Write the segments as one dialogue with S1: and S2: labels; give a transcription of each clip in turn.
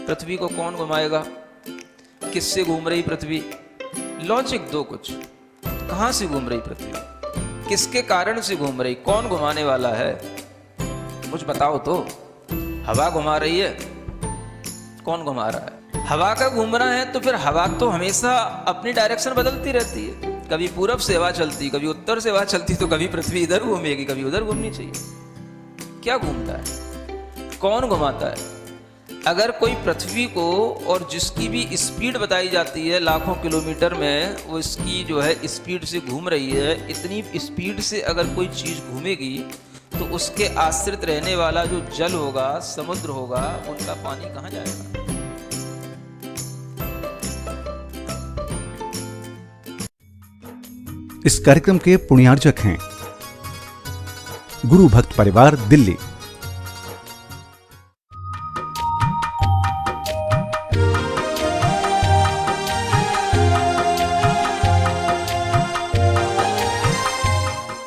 S1: पृथ्वी को कौन घुमाएगा, किससे घूम रही पृथ्वी, लॉजिक दो कुछ। कहां से घूम रही पृथ्वी, किसके कारण से घूम रही, कौन घुमाने वाला है, कुछ बताओ तो। हवा घुमा रही है, कौन घुमा रहा है, हवा का घूमना है तो फिर हवा तो हमेशा अपनी डायरेक्शन बदलती रहती है। कभी पूरब से हवा चलती, कभी उत्तर से हवा चलती, तो कभी पृथ्वी इधर घूमेगी, कभी उधर घूमनी चाहिए। क्या घूमता है, कौन घुमाता है। अगर कोई पृथ्वी को, और जिसकी भी स्पीड बताई जाती है लाखों किलोमीटर में, वो इसकी जो है स्पीड से घूम रही है, इतनी स्पीड से अगर कोई चीज़ घूमेगी तो उसके आश्रित रहने वाला जो जल होगा, समुद्र होगा, उनका पानी कहाँ जाएगा।
S2: इस कार्यक्रम के पुण्यार्जक हैं गुरु भक्त परिवार, दिल्ली।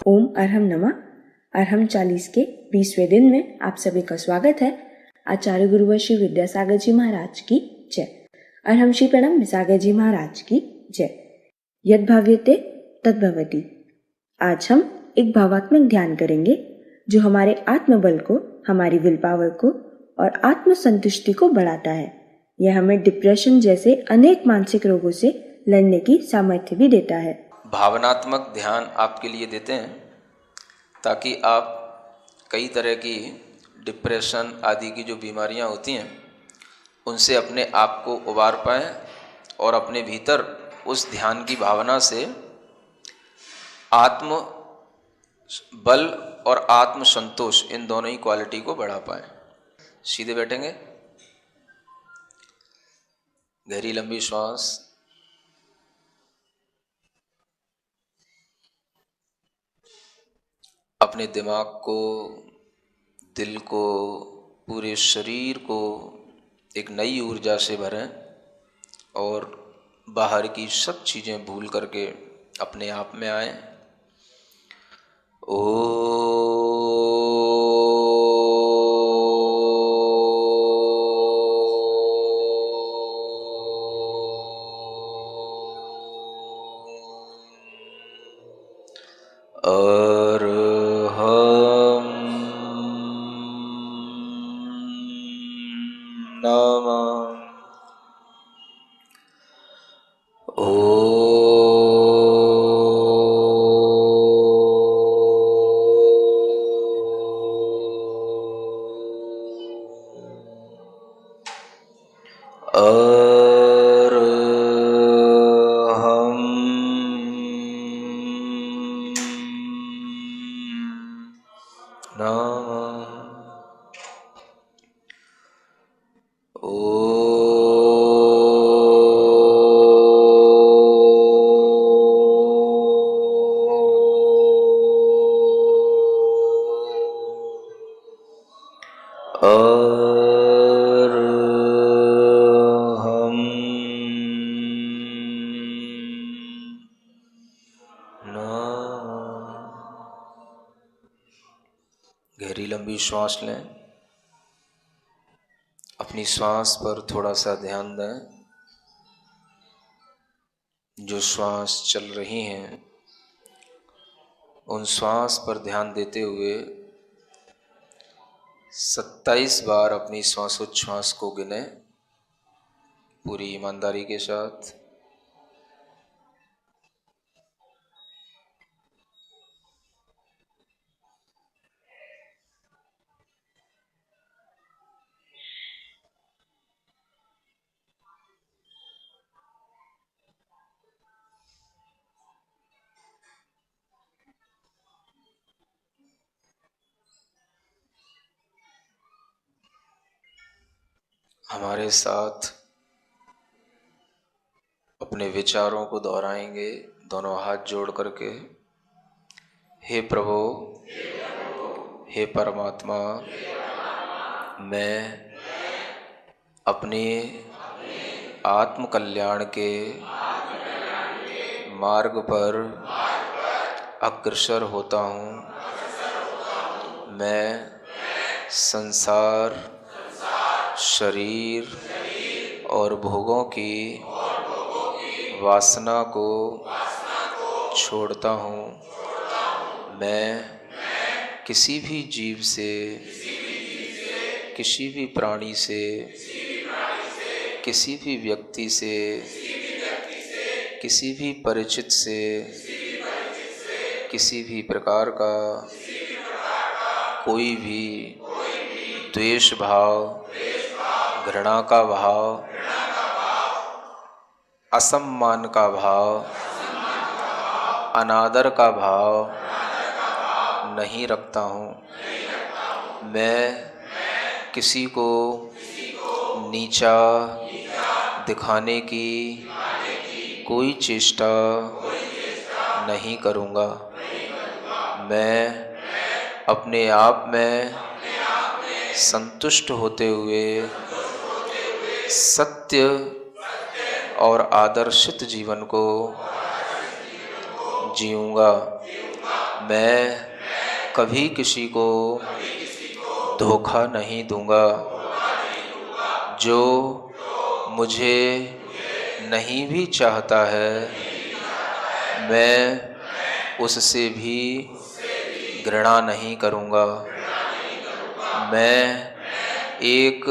S3: ओम अरहम नमः। अरहम 40 के 20वें दिन में आप सभी का स्वागत है। आचार्य गुरुवर श्री विद्यासागर जी महाराज की जय। अरहम श्री प्रणम विसागर जी महाराज की जय। यद भाव्यते तद्भवति। आज हम एक भावात्मक ध्यान करेंगे जो हमारे आत्मबल को, हमारी विल पावर को और आत्म संतुष्टि को बढ़ाता है। यह हमें डिप्रेशन जैसे अनेक मानसिक रोगों से लड़ने की सामर्थ्य भी देता है।
S1: भावनात्मक ध्यान आपके लिए देते हैं ताकि आप कई तरह की डिप्रेशन आदि की जो बीमारियां होती हैं उनसे अपने आप को उबार पाएं और अपने भीतर उस ध्यान की भावना से आत्म बल और आत्म संतोष, इन दोनों ही क्वालिटी को बढ़ा पाएं। सीधे बैठेंगे, गहरी लंबी श्वास, अपने दिमाग को, दिल को, पूरे शरीर को एक नई ऊर्जा से भरें और बाहर की सब चीज़ें भूल करके अपने आप में आएं। गहरी लंबी श्वास लें, अपनी श्वास पर थोड़ा सा ध्यान दें। जो श्वास चल रही हैं उन श्वास पर ध्यान देते हुए 27 बार अपनी श्वासोच्छ्वास को गिने पूरी ईमानदारी के साथ। हमारे साथ अपने विचारों को दोहराएंगे, दोनों हाथ जोड़ करके। हे प्रभु, हे परमात्मा, मैं अपने आत्म कल्याण के मार्ग पर अग्रसर होता हूँ। मैं संसार, शरीर, और भोगों की वासना को छोड़ता हूँ। मैं किसी भी जीव से, किसी भी प्राणी से, किसी भी व्यक्ति से, किसी भी परिचित से, किसी भी प्रकार का कोई भी द्वेष भाव, घृणा का भाव, असम्मान का भाव, अनादर का भाव नहीं रखता हूँ। मैं किसी को नीचा दिखाने की कोई चेष्टा नहीं करूँगा। मैं अपने आप में संतुष्ट होते हुए सत्य और आदर्शित जीवन को जीऊँगा। मैं कभी किसी को धोखा नहीं दूँगा। जो मुझे नहीं भी चाहता है, मैं उससे भी घृणा नहीं करूँगा। मैं एक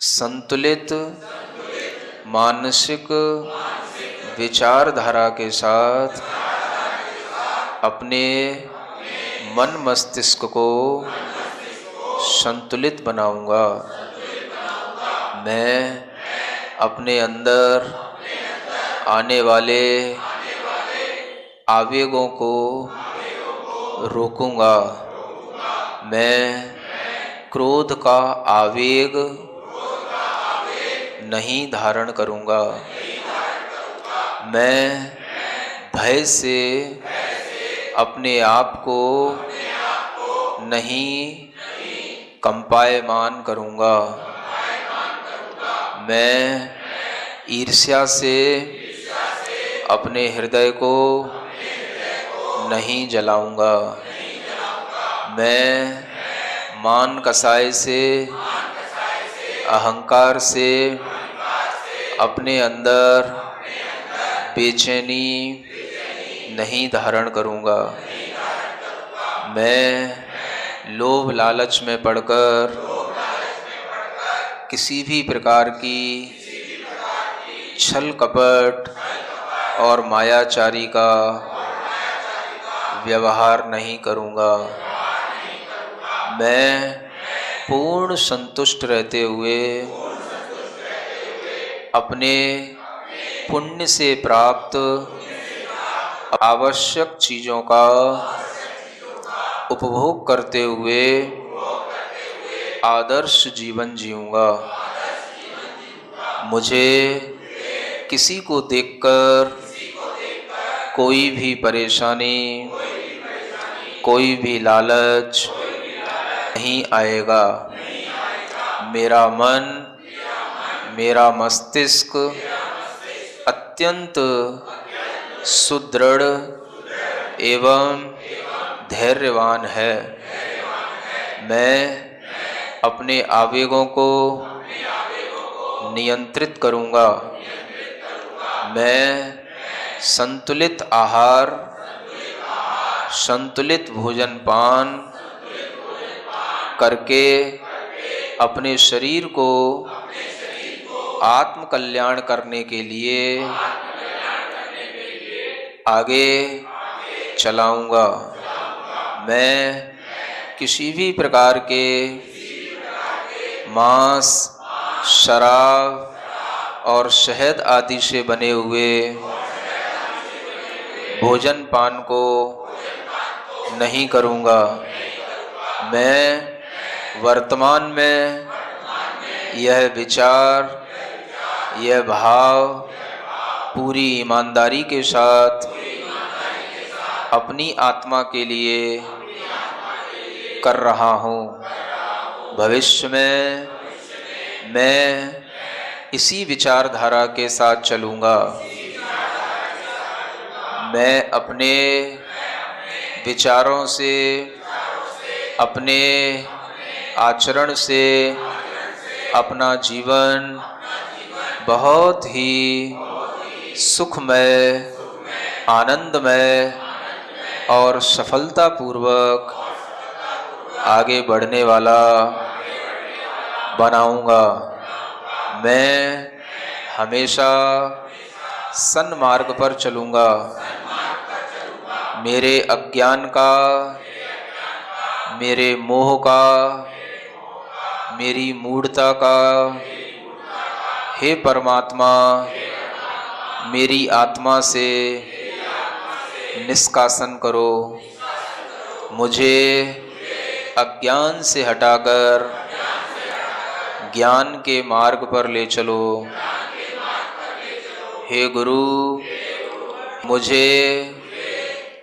S1: संतुलित मानसिक विचारधारा के साथ अपने मन मस्तिष्क को संतुलित बनाऊंगा। मैं अपने अंदर आने वाले आवेगों को रोकूंगा। मैं क्रोध का आवेग नहीं धारण करूंगा। मैं भय से अपने आप को नहीं कंपायमान करूंगा। मैं ईर्ष्या से अपने हृदय को नहीं जलाऊंगा। मैं मान कसाई से, अहंकार से अपने अंदर बेचैनी नहीं धारण करूंगा। मैं लोभ लालच में पड़कर किसी भी प्रकार की छल कपट और मायाचारी का व्यवहार नहीं करूंगा। मैं पूर्ण संतुष्ट रहते हुए अपने पुण्य से प्राप्त आवश्यक चीज़ों का उपभोग करते हुए आदर्श जीवन जीऊँगा। मुझे किसी को देखकर कोई भी परेशानी, कोई भी लालच नहीं आएगा। मेरा मन, मेरा मस्तिष्क अत्यंत सुदृढ़ एवं धैर्यवान है। मैं अपने आवेगों को नियंत्रित करूंगा। मैं संतुलित आहार, संतुलित भोजन पान करके अपने शरीर को आत्म कल्याण करने के लिए आगे चलाऊंगा। मैं किसी भी प्रकार के मांस, शराब और शहद आदि से बने हुए भोजन पान को नहीं करूंगा। मैं वर्तमान में यह विचार, यह भाव पूरी ईमानदारी के साथ अपनी आत्मा के लिए कर रहा हूँ। भविष्य में मैं इसी विचारधारा के साथ चलूँगा। मैं अपने विचारों से, अपने आचरण से अपना जीवन बहुत ही सुखमय, आनंदमय और सफलतापूर्वक आगे बढ़ने वाला बनाऊंगा। मैं हमेशा सन्मार्ग पर चलूंगा। मेरे अज्ञान का, मेरे मोह का, मेरी मूढ़ता का हे परमात्मा मेरी आत्मा से निष्कासन करो। मुझे अज्ञान से हटाकर ज्ञान के मार्ग पर ले चलो। हे गुरु, मुझे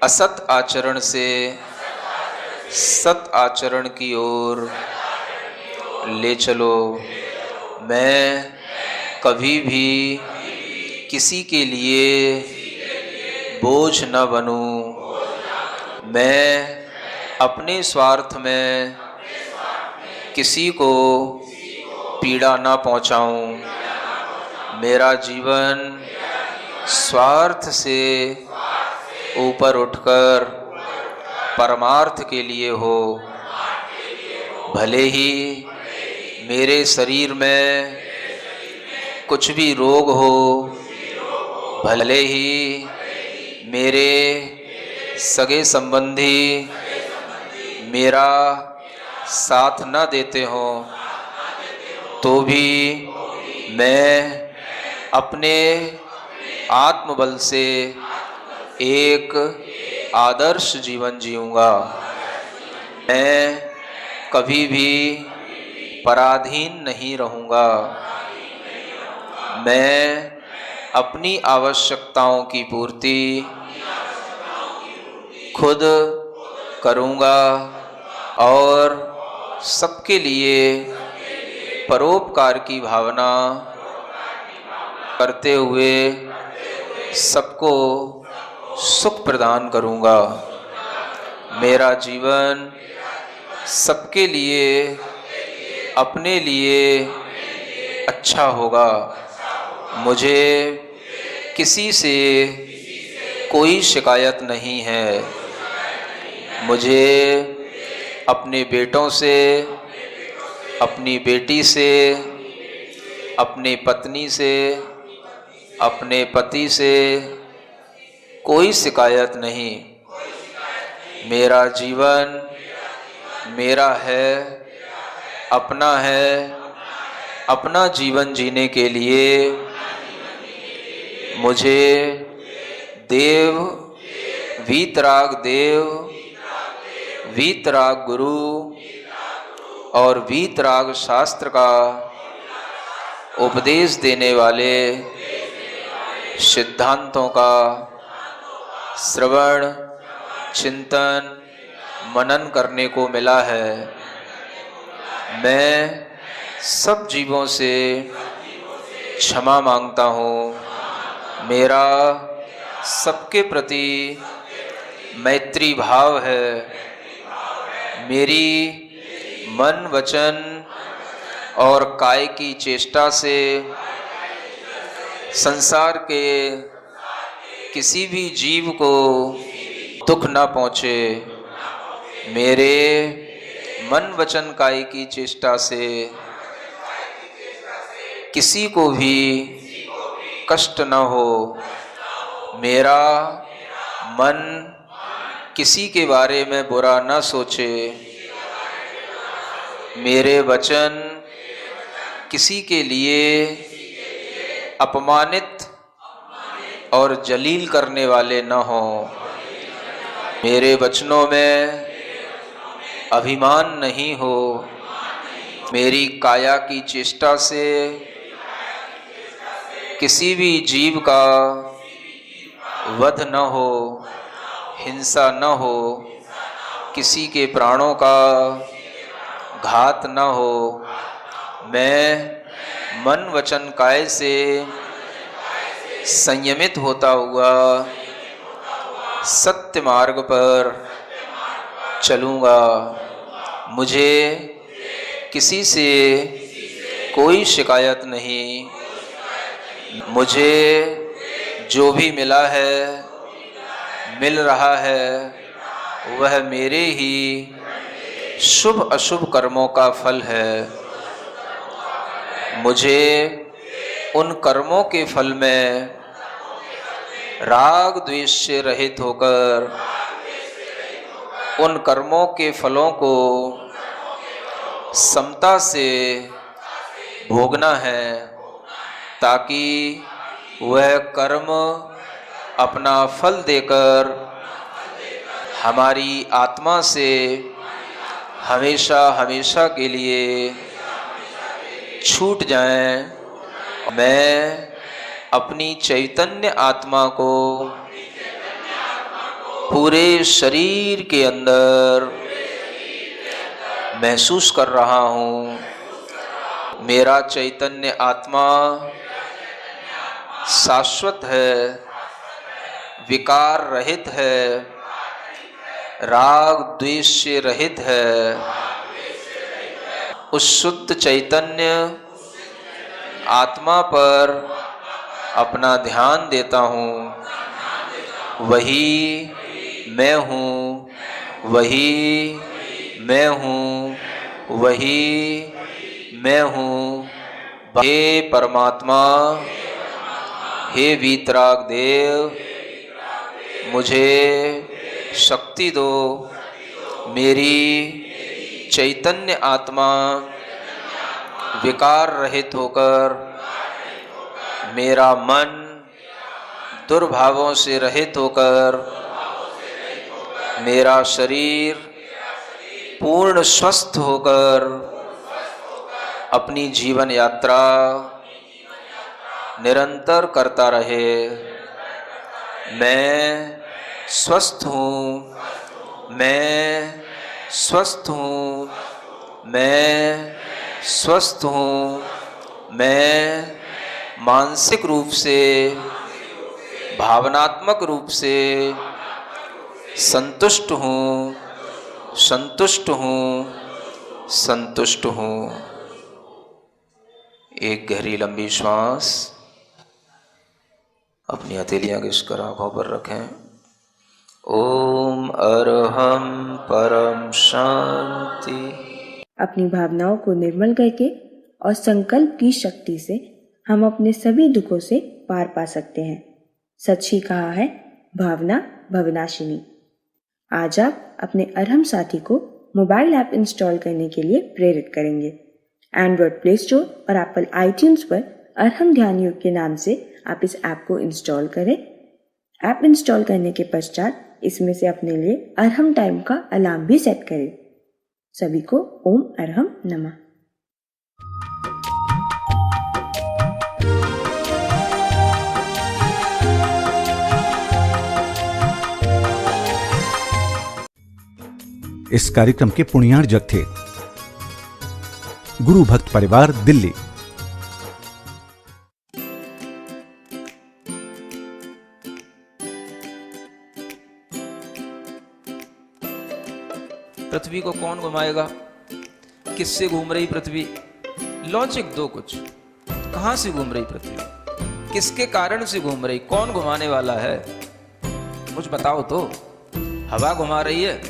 S1: असत आचरण से सत आचरण की ओर ले चलो। मैं कभी भी किसी के लिए बोझ न बनूं। मैं अपने स्वार्थ में किसी को पीड़ा न पहुंचाऊं। मेरा जीवन स्वार्थ से ऊपर उठकर परमार्थ के लिए हो। भले ही मेरे शरीर में कुछ भी रोग हो, भले ही मेरे सगे संबंधी मेरा साथ न देते हों, तो भी मैं अपने आत्मबल से एक आदर्श जीवन जीऊँगा। मैं कभी भी पराधीन नहीं रहूँगा। मैं अपनी आवश्यकताओं की पूर्ति खुद करूँगा और सबके लिए परोपकार की भावना करते हुए सबको सुख प्रदान करूँगा। मेरा जीवन सबके लिए, अपने लिए अच्छा होगा। मुझे किसी से कोई शिकायत नहीं है। मुझे अपने बेटों से, अपनी बेटी से, अपने पत्नी से, अपने पति से कोई शिकायत नहीं। मेरा जीवन मेरा है, अपना है। अपना जीवन जीने के लिए मुझे देव, वीतराग देव, वीतराग गुरु और वीतराग शास्त्र का उपदेश देने वाले सिद्धांतों का श्रवण, चिंतन, मनन करने को मिला है। मैं सब जीवों से क्षमा मांगता हूँ। मेरा सबके प्रति मैत्री भाव है। मेरी मन, वचन और काय की चेष्टा से संसार के किसी भी जीव को दुख न पहुँचे। मेरे मन, वचन, काय की चेष्टा से किसी को भी कष्ट न हो। मेरा मन किसी के बारे में बुरा न सोचे। मेरे वचन किसी के लिए अपमानित और जलील करने वाले न हों। मेरे वचनों में अभिमान नहीं हो। मेरी काया की चेष्टा से किसी भी जीव का वध न हो, हिंसा न हो, किसी के प्राणों का घात न हो। मैं मन, वचन, काय से संयमित होता हुआ सत्य मार्ग पर चलूँगा। मुझे किसी से कोई शिकायत नहीं। मुझे जो भी मिला है, मिल रहा है, वह मेरे ही शुभ अशुभ कर्मों का फल है। मुझे उन कर्मों के फल में राग द्वेष से रहित होकर उन कर्मों के फलों को समता से भोगना है, ताकि वह कर्म अपना फल देकर हमारी आत्मा से हमेशा हमेशा के लिए छूट जाएं। मैं अपनी चैतन्य आत्मा को पूरे शरीर के अंदर महसूस कर रहा हूँ। मेरा चैतन्य आत्मा शाश्वत है, विकार रहित है, राग द्वेष से रहित है। उस शुद्ध चैतन्य आत्मा पर अपना ध्यान देता हूँ। वही मैं हूँ, वही मैं हूँ, वही मैं हूँ। हे परमात्मा, हे वीतराग देव, मुझे शक्ति दो। मेरी चैतन्य आत्मा विकार रहित होकर, मेरा मन दुर्भावों से रहित होकर, मेरा शरीर पूर्ण स्वस्थ होकर अपनी जीवन यात्रा निरंतर करता रहे। मैं स्वस्थ हूँ, मैं स्वस्थ हूँ, मैं स्वस्थ हूँ। मैं मानसिक रूप से, भावनात्मक रूप से संतुष्ट हूँ, संतुष्ट हूँ, संतुष्ट हूँ। एक गहरी लंबी श्वास अपनी हथेलियां घिसकर आंखों पर रखें। ओम अरहम परम शांति।
S3: अपनी भावनाओं को निर्मल करके और संकल्प की शक्ति से हम अपने सभी दुखों से पार पा सकते हैं। सच ही कहा है भावना भवनाशिनी। आज आप अपने अरहम साथी को मोबाइल ऐप इंस्टॉल करने के लिए प्रेरित करेंगे। एंड्रॉयड प्ले स्टोर और एप्पल आईट्यून्स पर अरहम ध्यान योग के नाम से आप इस ऐप को इंस्टॉल करें। ऐप इंस्टॉल करने के पश्चात इसमें से अपने लिए अरहम टाइम का अलार्म भी सेट करें। सभी को ओम अरहम नमः।
S2: इस कार्यक्रम के पुण्यार्जक थे गुरु भक्त परिवार, दिल्ली।
S1: पृथ्वी को कौन घुमाएगा? किससे घूम रही पृथ्वी? लॉजिक दो कुछ। कहां से घूम रही पृथ्वी? किसके कारण से घूम रही? कौन घुमाने वाला है? कुछ बताओ तो। हवा घुमा रही है?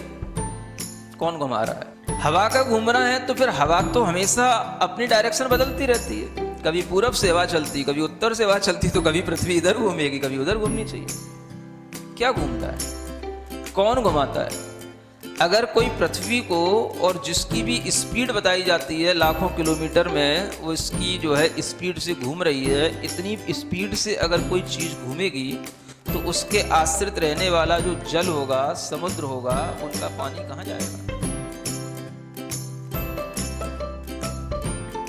S1: कौन घुमा रहा है? हवा का घूमना है तो फिर हवा तो हमेशा अपनी डायरेक्शन बदलती रहती है। कभी पूरब से हवा चलती, कभी उत्तर से हवा चलती, तो कभी पृथ्वी इधर घूमेगी, कभी उधर घूमनी चाहिए। क्या घूमता है? कौन घुमाता है? अगर कोई पृथ्वी को, और जिसकी भी स्पीड बताई जाती है लाखों किलोमीटर में, वो इसकी जो है स्पीड से घूम रही है, इतनी स्पीड से अगर कोई चीज़ घूमेगी तो उसके आश्रित रहने वाला जो जल होगा, समुद्र होगा, उनका पानी कहाँ जाएगा?